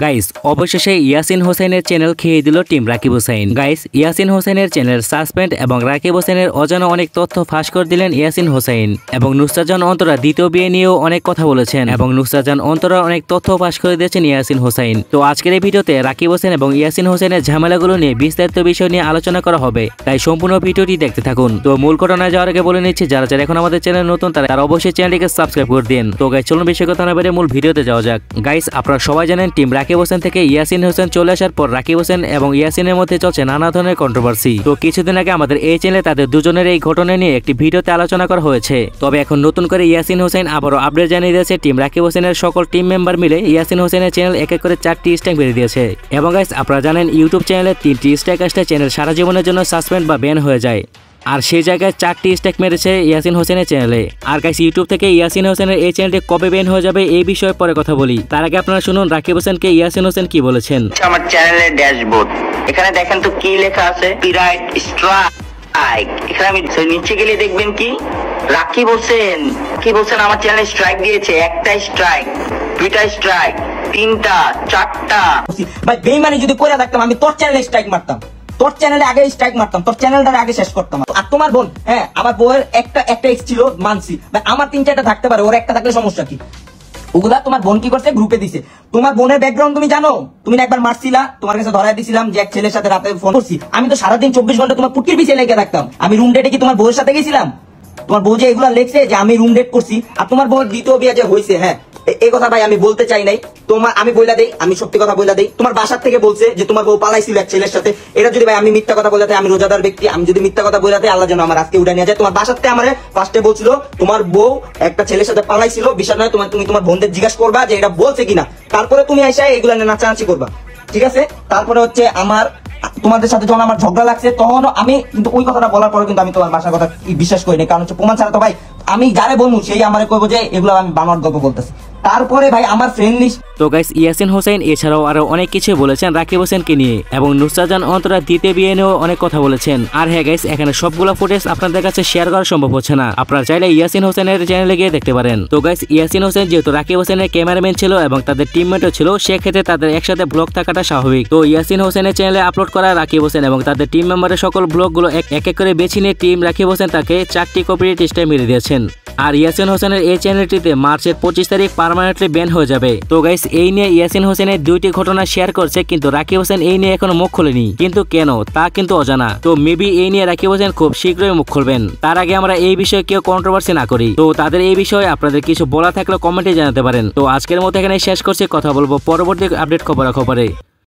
Guys অবশেষে ইয়াসিন হোসেনের channel খেয়ে দিল টিম রাকিব হোসেন। গাইস ইয়াসিন হোসেনের চ্যানেল সাসপেন্ড এবং রাকিব হোসেনের অজানা অনেক তথ্য ফাঁস করে দিলেন ইয়াসিন হোসেন। এবং নুসরাত জাহান অন্তরা দ্বিতীয় বিয়ে নিয়েও অনেক কথা বলেছেন এবং নুসরাত জাহান অন্তরা অনেক তথ্য ফাঁস করে দিয়েছেন ইয়াসিন হোসেন। তো আজকের এই ভিডিওতে রাকিব হোসেন এবং ইয়াসিন হোসেনের ঝামেলাগুলো নিয়ে বিস্তারিত বিষয় নিয়ে আলোচনা করা হবে, তাই সম্পূর্ণ ভিডিওটি দেখতে থাকুন। তো মূল ঘটনায় যাওয়ার আগে বলে নিচ্ছি, যারা যারা এখন আমাদের চ্যানেল নতুন তারা অবশ্যই চ্যানেলটিকে সাবস্ক্রাইব করে দিন। তো গাইস চলুন বেশি কথা না বেরিয়ে মূল ভিডিওতে যাওয়া যাক। গাইস আপনারা সবাই জানেন টিম রাকিব হোসেন থেকে ইয়াসিন হোসেন চলে আসার পর রাকিব হোসেন এবং ইয়াসিনের মধ্যে চলছে নানা ধরনের কন্ট্রোভার্সি। তো কিছুদিন আগে আমাদের এই চ্যানেলে তাদের দুজনের এই ঘটনা নিয়ে একটি ভিডিওতে আলোচনা করা হয়েছে। তবে এখন নতুন করে ইয়াসিন হোসেন আবারও আপডেট জানিয়ে দিয়েছে টিম রাকিব হোসেনের সকল টিম মেম্বার মিলে ইয়াসিন হোসেনের চ্যানেল এক এক করে 4টি স্ট্রাইক বেরিয়ে দিয়েছে। এবং গাইস আপনারা জানেন ইউটিউব চ্যানেলে 3টি স্ট্রাইক আসলে চ্যানেল সারা জীবনের জন্য সাসপেন্ড বা ব্যান হয়ে যায়, আর সেই জায়গায় 4টি স্ট্রাইক মেরেছে ইয়াসিন হোসেনের চ্যানেলে। আর গাইস ইউটিউব থেকে ইয়াসিন হোসেনের এই চ্যানেলটি কবে ব্যান হয়ে যাবে এই বিষয়ে পরে কথা বলি, তার আগে আপনারা শুনুন রাকিব হোসেনকে ইয়াসিন হোসেন কি বলেছেন। আমার চ্যানেলের ড্যাশবোর্ড, এখানে দেখেন তো কি লেখা আছে, পিরাইট স্ট্রাইক। এখানে আমি নিচে গেলে দেখবেন কি রাকিব হোসেন কি বলছেন, আমার চ্যানেলে স্ট্রাইক দিয়েছে, একটা স্ট্রাইক, দুইটা স্ট্রাইক, তিনটা, চারটা। ভাই বেইমানি যদি করে থাকতাম আমি তোর চ্যানেলে স্ট্রাইক মারতাম, তোর চ্যানেলে আগে স্ট্রাইক মারতাম, তোর চ্যানেলটা আগে শেষ করতাম। আর তোমার বোন, হ্যাঁ আমার বউয়ের একটা এক্স ছিল মানসি, আমার 3-4টা থাকতে পারে, ওর একটা থাকলে সমস্যা কি? ওগুলা তোমার বোন কি করছে, গ্রুপে দিছে। তোমার বোনের ব্যাকগ্রাউন্ড তুমি জানো? তুমি একবার মারছিলা, তোমার কাছে ধরাই দিছিলাম যে এক ছেলের সাথে রাতে ফোন করছি। আমি তো সারাদিন 24 ঘন্টা তোমার পুটকির পিছিয়ে লেগে থাকতাম। আমি রুম ডেটে কি তোমার বউয়ের সাথে গেছিলাম? তোমার বউ যে এগুলা লেখছে যে আমি রুম ডেট করছি, আর তোমার বউয়ের দ্বিতীয় বিয়ে যে হয়েছে, হ্যাঁ এই কথা ভাই আমি বলতে চাই নাই। তোমার আমি বইলা দেই, আমি সত্যি কথা বইলা দেই। তোমার বাসার থেকে বলছে যে তোমার বউ পালাইছিল এক ছেলের সাথে। এটা যদি ভাই আমি মিথ্যা কথা বইলাতে, আমি রোজাদার ব্যক্তি, আমি যদি মিথ্যা কথা বইলাতে আল্লাহ যেন আমার আজকে উঠে নিয়ে যায়। তোমার বাসার থেকে আমার ফার্স্টে বলছিল তোমার বউ একটা ছেলের সাথে পালাইছিল, বিষয় নয় তুমি তোমার বোনদের জিজ্ঞাসা করবা যে এটা বলছে কিনা, তারপরে তুমি এসে এগুলা নাচানাচি করবা, ঠিক আছে? তারপরে হচ্ছে আমার তোমাদের সাথে যখন আমার ঝগড়া লাগছে তখন আমি কিন্তু ওই কথাটা বলার পরে কিন্তু আমি তোমার বাসার কথা বিশ্বাস করিনি, কারণ হচ্ছে প্রমাণ ছাড়া তো ভাই আমি যারে বলবো সেই আমার কইবো যে এগুলো আমি বানোয়ার গল্প বলতেছি। তারপরে ভাই আমার ফ্রেন্ড লিস্ট। তো গাইস ইয়াসিন হোসেন এছাড়াও আরো অনেক কিছু বলেছেন রাকিব হোসেনকে নিয়ে, এবং নুসরাত জাহান অন্তরা দ্বিতীয় বিয়ে নিয়েও অনেক কথা বলেছেন। আর হ্যাঁ গাইস এখানে সবগুলো ফুটেজ আপনাদের কাছে শেয়ার করা সম্ভব হচ্ছে না, আপনারা চাইলে ইয়াসিন হোসেনের চ্যানেলে গিয়ে দেখতে পারেন। তো গাইস ইয়াসিন হোসেন যেহেতু রাকিব হোসেনের ক্যামেরাম্যান ছিল এবং তাদের টিমমেটও ছিল, সেক্ষেত্রে তাদের একসাথে ব্লগ থাকাটা স্বাভাবিক। তো ইয়াসিন হোসেনের চ্যানেলে আপলোড করা রাকিব হোসেন এবং তাদের টিম মেম্বারের সকল ব্লগগুলো এক এক করে বেছে নিয়ে টিম রাকিব হোসেন তাকে 4টি কপিরাইট স্ট্রাইক মেরে দিয়েছেন। আর ইয়াসিন হোসেনের এই চ্যানেলটিতে মার্চের 25 তারিখ পার্মানেন্টলি ব্যান হয়ে যাবে। তো গাইস এই নিয়ে ইয়াসিন হোসেনের 2টি ঘটনা শেয়ার করছে, কিন্তু রাকিব হোসেন এই নিয়ে এখনো মুখ খোলেনি, কিন্তু কেন তা কিন্তু অজানা। তো মেবি এই নিয়ে রাকিব হোসেন খুব শীঘ্রই মুখ খুলবেন। তার আগে আমরা এই বিষয়ে কেউ কন্ট্রোভার্সি না করি। তো তাদের এই বিষয়ে আপনাদের কিছু বলা থাকলে কমেন্টে জানাতে পারেন। তো আজকের মতো এখানে শেষ করছি, কথা বলবো পরবর্তী আপডেট খবরে।